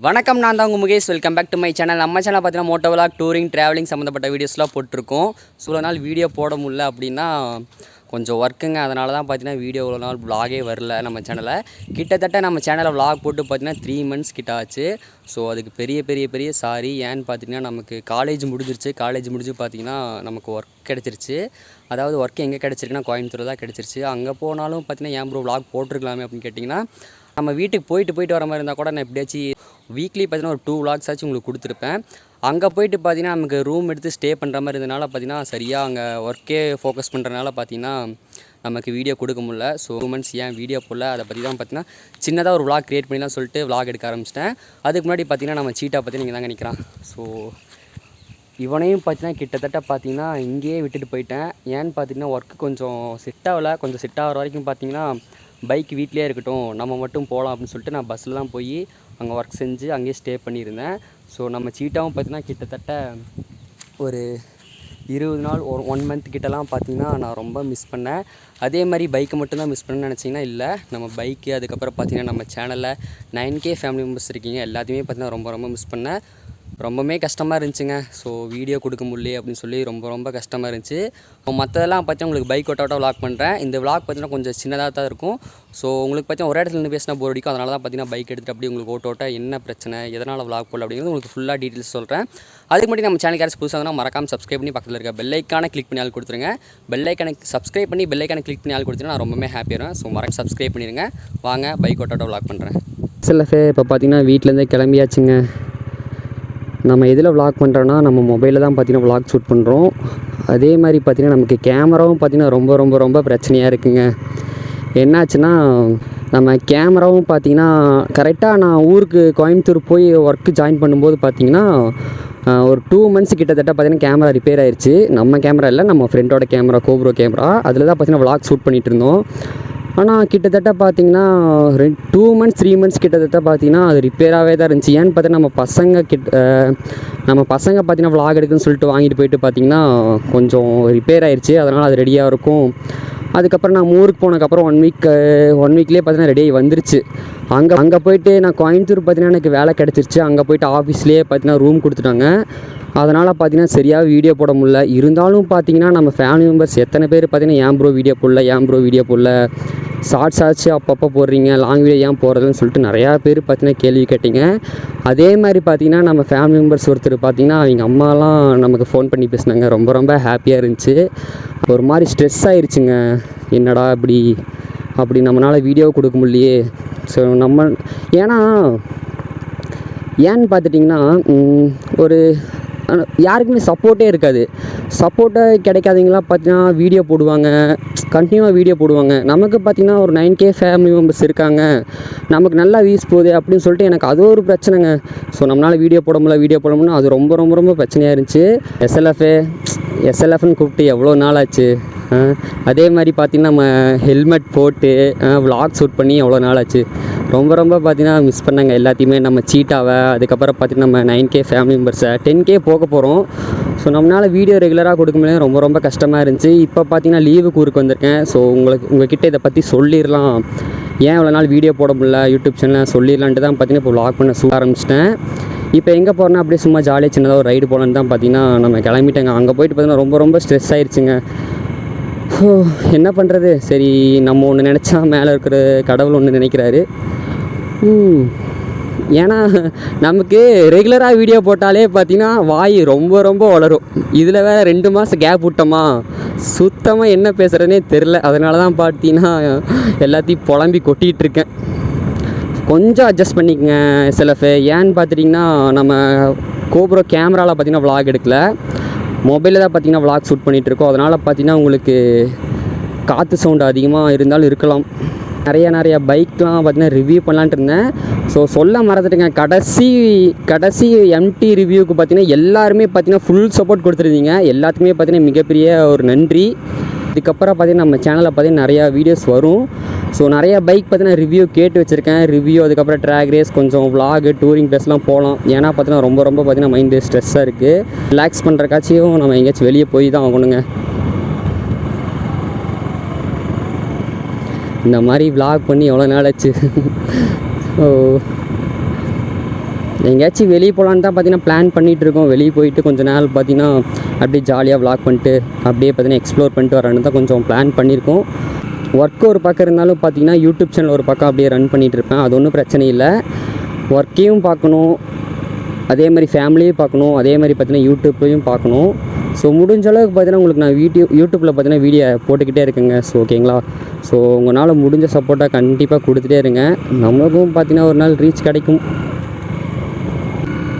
வணக்கம், நான் தான் உங்கள் Mukesh. Welcome back to my channel. நம்ம சேனல் பார்த்தீங்கன்னா மோட்டோ விலாக், டூரிங், ட்ராவலிங் சம்மந்தப்பட்ட வீடியோஸ்லாம் போட்டிருக்கோம். இவ்வளோ நாள் வீடியோ போட முடியல அப்படின்னா கொஞ்சம் ஒர்க்குங்க. அதனால தான் பார்த்தீங்கன்னா வீடியோ இவ்வளோ நாள் விலாகே வரல நம்ம சேனலில். கிட்டத்தட்ட நம்ம சேனலில் விலாக் போட்டு பார்த்தீங்கன்னா 3 months கிட்ட ஆச்சு. ஸோ அதுக்கு பெரிய சாரி. ஏன்னு பார்த்தீங்கன்னா நமக்கு காலேஜ் முடிஞ்சிருச்சு. காலேஜ் முடிஞ்சு பார்த்தீங்கன்னா நமக்கு ஒர்க் கிடச்சிருச்சு. அதாவது ஒர்க் எங்கே கிடச்சிருக்குன்னா கோயம்புத்தூர் தான் கிடச்சிருச்சு. அங்கே போனாலும் பார்த்தீங்கன்னா ஏன் ப்ரோ விலாக் போட்டிருக்கலாமே அப்படின்னு கேட்டிங்கன்னா, நம்ம வீட்டுக்கு போயிட்டு வர மாதிரி இருந்தால் கூட நான் எப்படியாச்சும் வீக்லி பார்த்தீங்கன்னா ஒரு 2 vlogs ஆச்சும் உங்களுக்கு கொடுத்துருப்பேன். அங்கே போயிட்டு பார்த்தீங்கன்னா நமக்கு ரூம் எடுத்து ஸ்டே பண்ணுற மாதிரி இருந்தனால பார்த்தீங்கன்னா சரியாக அங்கே ஒர்க்கே ஃபோக்கஸ் பண்ணுறதுனால பார்த்தீங்கன்னா நமக்கு வீடியோ கொடுக்க முடியல. ஸோ 2 months ஏன் வீடியோ போடல அதை பற்றி தான் பார்த்தீங்கன்னா சின்னதாக ஒரு vlog க்ரியேட் பண்ணிலாம் சொல்லிட்டு vlog எடுக்க ஆரம்பிச்சிட்டேன். அதுக்கு முன்னாடி பார்த்தீங்கன்னா நம்ம சீட்டா பற்றி நீங்கள் தாங்க நிற்கிறான். ஸோ இவனையும் பார்த்தீங்கன்னா கிட்டத்தட்ட பார்த்தீங்கன்னா இங்கேயே விட்டுட்டு போயிட்டேன். ஏன்னு பார்த்தீங்கன்னா ஒர்க்கு கொஞ்சம் செட் ஆகலை. கொஞ்சம் செட் ஆகிற வரைக்கும் பார்த்தீங்கன்னா பைக் வீட்லேயே இருக்கட்டும், நம்ம மட்டும் போகலாம் அப்படின்னு சொல்லிட்டு நான் பஸ்ஸில் தான் போய் அங்கே ஒர்க் செஞ்சு அங்கேயே ஸ்டே பண்ணியிருந்தேன். ஸோ நம்ம சீட்டாவும் பார்த்தீங்கன்னா கிட்டத்தட்ட ஒரு 20 நாள் ஒரு 1 month கிட்டலாம் பார்த்தீங்கன்னா நான் ரொம்ப மிஸ் பண்ணேன். அதே மாதிரி பைக்கை மட்டும்தான் மிஸ் பண்ணேன்னு நினச்சிங்கன்னா இல்லை, நம்ம பைக்கு அதுக்கப்புறம் பார்த்தீங்கன்னா நம்ம சேனலில் 9K ஃபேமிலி மெம்பர்ஸ் இருக்கீங்க, எல்லாத்தையுமே பார்த்தீங்கன்னா ரொம்ப மிஸ் பண்ணேன். ரொம்பவுமே கஷ்டமாக இருந்துச்சுங்க. ஸோ வீடியோ கொடுக்க முடியல அப்படின்னு சொல்லி ரொம்ப கஷ்டமாக இருந்துச்சு. இப்போ மற்றதெல்லாம் பார்த்தீங்கன்னா உங்களுக்கு பைக் ஓட்ட விலாக் பண்ணுறேன். இந்த விலாக் பார்த்தீங்கன்னா கொஞ்சம் சின்னதாக தான் இருக்கும். ஸோ உங்களுக்கு பார்த்தீங்கன்னா ஒரே இடத்துல நின்று பேசினா போர் அடிக்கும். அதனால தான் பார்த்தீங்கன்னா பைக் எடுத்துகிட்டு அப்படியே உங்களுக்கு ஓட்ட என்ன பிரச்சனை, எதனால் விலாக் போடல அப்படிங்கிறது உங்களுக்கு ஃபுல்லாக டீட்டெயில்ஸ் சொல்கிறேன். அதுக்கு முன்னாடி நம்ம சேனல் யாராச்சும் புதுசாக இருந்தால் மறக்காமல் சப்ஸ்கிரைப் பண்ணி பக்கத்தில் இருக்க பெல் ஐக்கானை கிளிக் பண்ணி ஆள் கொடுத்துருங்க. பெல் ஐக்கானை சப்ஸ்கிரைப் பண்ணி பெல் ஐக்கானை கிளிக் பண்ணி ஆள் கொடுத்தீங்கன்னா நான் ரொம்பவே ஹாப்பியாகிறேன். ஸோ மறக்காம சப்ஸ்கிரைப் பண்ணிடுங்க. வாங்க பைக் ஓட்ட விலாக் பண்ணுறேன். சில இப்போ பார்த்தீங்கன்னா வீட்டிலேருந்தே கிளம்பியாச்சுங்க. நம்ம எதில் விலாக் பண்ணுறோன்னா நம்ம மொபைலில் தான் பார்த்தீங்கன்னா விலாக் ஷூட் பண்ணுறோம். அதே மாதிரி பார்த்திங்கன்னா நமக்கு கேமராவும் பார்த்திங்கன்னா ரொம்ப பிரச்சனையாக இருக்குங்க. என்னாச்சுன்னா நம்ம கேமராவும் பார்த்திங்கன்னா கரெக்டாக நான் ஊருக்கு கோயம்புத்தூர் போய் ஒர்க்கு ஜாயின் பண்ணும்போது பார்த்திங்கன்னா ஒரு 2 months கிட்டத்தட்ட பார்த்திங்கன்னா கேமரா ரிப்பேர் ஆயிடுச்சு. நம்ம கேமரா இல்லை, நம்ம ஃப்ரெண்டோட கேமரா, கோப்ரோ கேமரா. அதில் தான் பார்த்திங்கன்னா விலாக் ஷூட் பண்ணிகிட்டு இருந்தோம். ஆனால் கிட்டத்தட்ட பார்த்திங்கன்னா 2 months 3 months கிட்டத்தட்ட பார்த்திங்கன்னா அது ரிப்பேராகவே தான் இருந்துச்சு. ஏன்னு பார்த்தா நம்ம பசங்க பார்த்திங்கன்னா விலாக் எடுக்குன்னு சொல்லிட்டு வாங்கிட்டு போயிட்டு பார்த்திங்கன்னா கொஞ்சம் ரிப்பேர் ஆயிடுச்சு. அதனால் அது ரெடியாக இருக்கும். அதுக்கப்புறம் நான் ஊருக்கு போனதுக்கப்புறம் 1 வீக்லேயே பார்த்திங்கன்னா ரெடியாகி வந்துருச்சு. அங்கே போயிட்டு நான் கோயம்புத்தூர் பார்த்திங்கன்னா எனக்கு வேலை கிடச்சிருச்சு. அங்கே போய்ட்டு ஆஃபீஸ்லேயே பார்த்திங்கன்னா ரூம் கொடுத்துட்டாங்க. அதனால் பார்த்திங்கன்னா சரியாக வீடியோ போட முடியல. இருந்தாலும் பார்த்திங்கன்னா நம்ம ஃபேமிலி மெம்பர்ஸ் எத்தனை பேர் பார்த்திங்கன்னா ஏன் ப்ரோ வீடியோ போடல, ஷார்ட்ஸ் ஆச்சு அப்பப்போ போடுறீங்க, லாங் வீடியோ ஏன் போடுறதுன்னு சொல்லிட்டு நிறையா பேர் பார்த்திங்கன்னா கேள்வி கேட்டிங்க. அதே மாதிரி பார்த்திங்கன்னா நம்ம ஃபேமிலி மெம்பர்ஸ் ஒருத்தர் பார்த்திங்கன்னா அவங்க அம்மாலாம் நமக்கு ஃபோன் பண்ணி பேசினாங்க. ரொம்ப ஹாப்பியாக இருந்துச்சு. ஒரு மாதிரி ஸ்ட்ரெஸ் ஆயிடுச்சுங்க. என்னடா அப்படி நம்மளால் வீடியோ கொடுக்க முடியலையே. ஸோ ஏன்னு பார்த்துட்டிங்கன்னா ஒரு யாருக்குமே சப்போர்ட்டே இருக்காது. சப்போர்ட்டே கிடைக்காதவங்களாம் பார்த்தீங்கன்னா வீடியோ போடுவாங்க, கண்டினியூவாக வீடியோ போடுவாங்க. நமக்கு பார்த்திங்கன்னா ஒரு 9K ஃபேமிலி மெம்பர்ஸ் இருக்காங்க, நமக்கு நல்லா வியூஸ் போகுது அப்படின்னு சொல்லிட்டு எனக்கு அது ஒரு பிரச்சனைங்க. ஸோ நம்மளால் வீடியோ போட முடியல அது ரொம்ப பிரச்சனையாக இருந்துச்சு. எஸ்எல்எஃப்னு கூப்பிட்டு எவ்வளோ நாள் ஆச்சு. அதே மாதிரி பார்த்திங்கன்னா நம்ம ஹெல்மெட் போட்டு விலாக் ஷூட் பண்ணி எவ்வளோ நாள் ஆச்சு. ரொம்ப பார்த்திங்கன்னா மிஸ் பண்ணாங்க எல்லாத்தையுமே. நம்ம சீட்டாவை, அதுக்கப்புறம் பார்த்திங்கன்னா நம்ம 9K ஃபேமிலி மெம்பர்ஸை, 10K போக போகிறோம். ஸோ நம்மளால் வீடியோ ரெகுலராக கொடுக்க முடியாது. ரொம்ப கஷ்டமாக இருந்துச்சு. இப்போ பார்த்திங்கன்னா லீவுக்கு ஊருக்கு வந்திருக்கேன். ஸோ உங்கள்கிட்ட இதை பற்றி சொல்லிடலாம், ஏன் இவ்வளோ நாள் வீடியோ போட முடியல யூடியூப் சேனலில் சொல்லிடலான்ட்டு தான் பார்த்திங்கன்னா இப்போ விலாக் பண்ண ஆரம்பிச்சிட்டேன். இப்போ எங்கே போகிறேன்னா அப்படியே சும்மா ஜாலியாக சின்னதாக ஒரு ரைடு போகலான்னு தான் பார்த்திங்கன்னா நம்ம கிளம்பிட்டேங்க. அங்கே போயிட்டு பார்த்திங்கன்னா ரொம்ப ஸ்ட்ரெஸ் ஆயிடுச்சுங்க. என்ன பண்ணுறது, சரி நம்ம ஒன்று நினச்சா மேலே இருக்கிற கடவுள் ஒன்று நினைக்கிறாரு. ஏன்னா நமக்கு ரெகுலராக வீடியோ போட்டாலே பார்த்திங்கன்னா வாய் ரொம்ப வளரும். இதில் வேறு 2 மாதம் கேப் விட்டோமா, சுத்தமாக என்ன பேசுகிறதுனே தெரில. அதனால தான் பார்த்திங்கன்னா எல்லாத்தையும் புலம்பி கொட்டிகிட்ருக்கேன். கொஞ்சம் அட்ஜஸ்ட் பண்ணிக்கங்க ஏன்னு பார்த்துட்டிங்கன்னா நம்ம கோப்ரோ கேமராவில் பார்த்திங்கன்னா விலாக் எடுக்கல, மொபைலில் தான் பார்த்திங்கன்னா விலாக் ஷூட் பண்ணிகிட்ருக்கோம். அதனால் பார்த்திங்கன்னா உங்களுக்கு காற்று சவுண்டு அதிகமாக இருந்தாலும் இருக்கலாம். நிறைய பைக்லாம் பார்த்திங்கன்னா ரிவ்யூ பண்ணலான்ட்டு இருந்தேன். ஸோ சொல்ல மறந்துட்டுங்க, கடைசி எம்டி ரிவ்யூவுக்கு பார்த்திங்கன்னா எல்லாருமே பார்த்திங்கன்னா ஃபுல் சப்போர்ட் கொடுத்துருந்தீங்க. எல்லாத்துக்குமே பார்த்திங்கன்னா மிகப்பெரிய ஒரு நன்றி. இதுக்கப்புறம் பார்த்திங்கன்னா நம்ம சேனலில் பார்த்திங்கன்னா நிறையா வீடியோஸ் வரும். ஸோ நிறையா பைக் பார்த்திங்கன்னா ரிவ்யூ கேட்டு வச்சுருக்கேன். அதுக்கப்புறம் ட்ராக் ரேஸ், கொஞ்சம் விலாகு, டூரிங் ப்ளேஸ்லாம் போகலாம். ஏன்னா பார்த்திங்கன்னா ரொம்ப பார்த்திங்கன்னா மைண்டு ஸ்ட்ரெஸ்ஸாக இருக்குது. ரிலாக்ஸ் பண்ணுறக்காச்சியும் நம்ம எங்கேயாச்சும் வெளியே போய் தான் ஆகணுங்க. இந்த மாதிரி விலாக் பண்ணி எவ்வளோ நாள் ஆச்சு. எங்கேயாச்சும் வெளியே போகலான்னு தான் பார்த்தீங்கன்னா பிளான் பண்ணிகிட்ருக்கோம். வெளியே போயிட்டு கொஞ்சம் நாள் பார்த்தீங்கன்னா அப்படியே ஜாலியாக விளாக் பண்ணிட்டு அப்படியே பார்த்தீங்கன்னா எக்ஸ்ப்ளோர் பண்ணிட்டு வரேன்னு தான் கொஞ்சம் பிளான் பண்ணியிருக்கோம். ஒர்க்கு ஒரு பக்கம் இருந்தாலும் பார்த்தீங்கன்னா யூடியூப் சேனல் ஒரு பக்கம் அப்படியே ரன் பண்ணிகிட்ருப்பேன். அது ஒன்றும் பிரச்சனை இல்லை. ஒர்க்கையும் பார்க்கணும், அதே மாதிரி ஃபேமிலியும் பார்க்கணும், அதே மாதிரி பார்த்தீங்கன்னா யூடியூப்பையும் பார்க்கணும். ஸோ முடிஞ்ச அளவுக்கு பார்த்தீங்கன்னா உங்களுக்கு நான் யூடியூப்பில் பார்த்தீங்கன்னா வீடியோ போட்டுக்கிட்டே இருக்கேங்க. ஸோ ஓகேங்களா. ஸோ உங்களால் முடிஞ்ச சப்போர்ட்டாக கண்டிப்பாக கொடுத்துட்டே இருங்க. நம்மளுக்கும் பார்த்தீங்கன்னா ஒரு நாள் ரீச் கிடைக்கும்.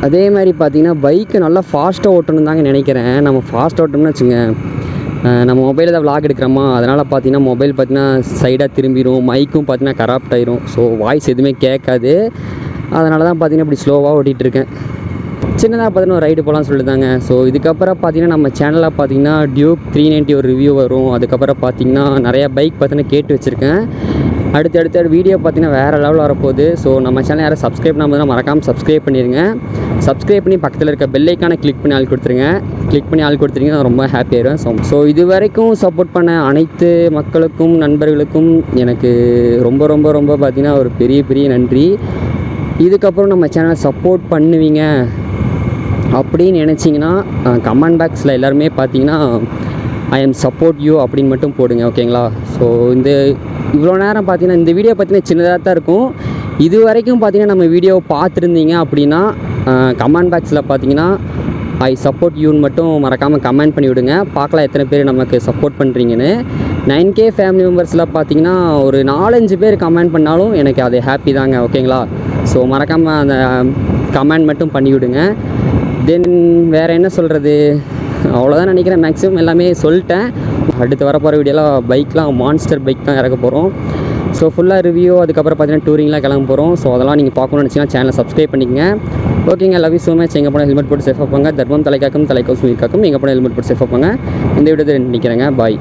அதே மாதிரி பார்த்தீங்கன்னா பைக்கை நல்லா ஃபாஸ்ட்டாக ஓட்டணும் தாங்க நினைக்கிறேன். நம்ம ஃபாஸ்ட்டாக ஓட்டணும்னு வச்சுங்க, நம்ம மொபைலில் தான் விளாக் எடுக்கிறோமா, அதனால் பார்த்தீங்கன்னா மொபைல் பார்த்தீங்கன்னா சைடாக திரும்பிடும், மைக்கும் பார்த்தீங்கன்னா கராப்ட் ஆயிரும். ஸோ வாய்ஸ் எதுவுமே கேட்காது. அதனால தான் பார்த்தீங்கன்னா இப்படி ஸ்லோவாக ஓட்டிகிட்ருக்கேன். சின்னதாக பார்த்தீங்கன்னா ஒரு ரைடு போகலான்னு சொல்லிட்டாங்க. ஸோ இதுக்கப்புறம் பார்த்தீங்கன்னா நம்ம சேனலில் பார்த்தீங்கன்னா டியூக் 390 ஒரு ரிவ்யூ வரும். அதுக்கப்புறம் பார்த்தீங்கன்னா நிறையா பைக் பார்த்தீங்கன்னா கேட்டு வச்சுருக்கேன். அடுத்த வீடியோ பார்த்தீங்கன்னா வேறு லெவலில் வரப்போகுது. ஸோ நம்ம சேனல் யாரும் சப்ஸ்கிரைப் பண்ணாமல் மறக்காமல் சப்ஸ்கிரைப் பண்ணிடுங்க. சப்ஸ்கிரைப் பண்ணி பக்கத்தில் இருக்க பெல் ஐக்கானை கிளிக் பண்ணி ஆள் கொடுத்துருங்க. கிளிக் பண்ணி ஆள் கொடுத்துருங்க, நான் ரொம்ப ஹாப்பியாகிடுவேன். ஸோ இது வரைக்கும் சப்போர்ட் பண்ண அனைத்து மக்களுக்கும் நண்பர்களுக்கும் எனக்கு ரொம்ப ரொம்ப ரொம்ப பார்த்தீங்கன்னா ஒரு பெரிய நன்றி. இதுக்கப்புறம் நம்ம சேனலை சப்போர்ட் பண்ணுவீங்க அப்படின்னு நினச்சிங்கன்னா கமெண்ட் பாக்ஸில் எல்லாருமே பார்த்தீங்கன்னா ஐ எம் சப்போர்ட் யூ அப்படின்னு மட்டும் போடுங்க. ஓகேங்களா. ஸோ இவ்வளோ நேரம் பார்த்தீங்கன்னா இந்த வீடியோ பார்த்தீங்கன்னா சின்னதாக தான் இருக்கும். இது வரைக்கும் பார்த்தீங்கன்னா நம்ம வீடியோவை பார்த்துருந்தீங்க அப்படின்னா கமெண்ட் பாக்ஸில் பார்த்தீங்கன்னா ஐ சப்போர்ட் யூன்னு மட்டும் மறக்காமல் கமெண்ட் பண்ணி விடுங்க. பார்க்கலாம் எத்தனை பேர் நமக்கு சப்போர்ட் பண்ணுறீங்கன்னு. 9K ஃபேமிலி மெம்பர்ஸில் பார்த்தீங்கன்னா ஒரு 4-5 பேர் கமெண்ட் பண்ணாலும் எனக்கு அது ஹாப்பி தாங்க. ஓகேங்களா. ஸோ மறக்காமல் அந்த கமெண்ட் மட்டும் பண்ணி விடுங்க. தென் வேறு என்ன சொல்கிறது, அவ்வளோதான் நினைக்கிறேன். மேக்ஸிமம் எல்லாமே சொல்லிட்டேன். அடுத்து வரப்போகிற வீடியோலாம் பைக்லாம் மான்ஸ்டர் பைக் தான் இறக்க போகிறோம். ஸோ ஃபுல்லாக ரிவ்யூ, அதுக்கப்புறம் பார்த்தீங்கன்னா டூரிங்லாம் கிளம்ப போகிறோம். ஸோ அதெல்லாம் நீங்கள் பார்க்கணும்னு நினச்சிங்கன்னா சேனலை சப்ஸ்கிரைப் பண்ணிக்கங்க. ஓகேங்க. Love you so much. எங்கே போனால் ஹெல்மெட் போட்டு சேஃபாக போங்க. தர்மம் தலைக்காக்கும் தலைக்கோசும் இருக்காக்கும். எங்கே போனால் ஹெல்மெட் போட்டு சேஃபாக போங்க. இந்த வீடியோ நினைக்கிறேங்க. பாய்.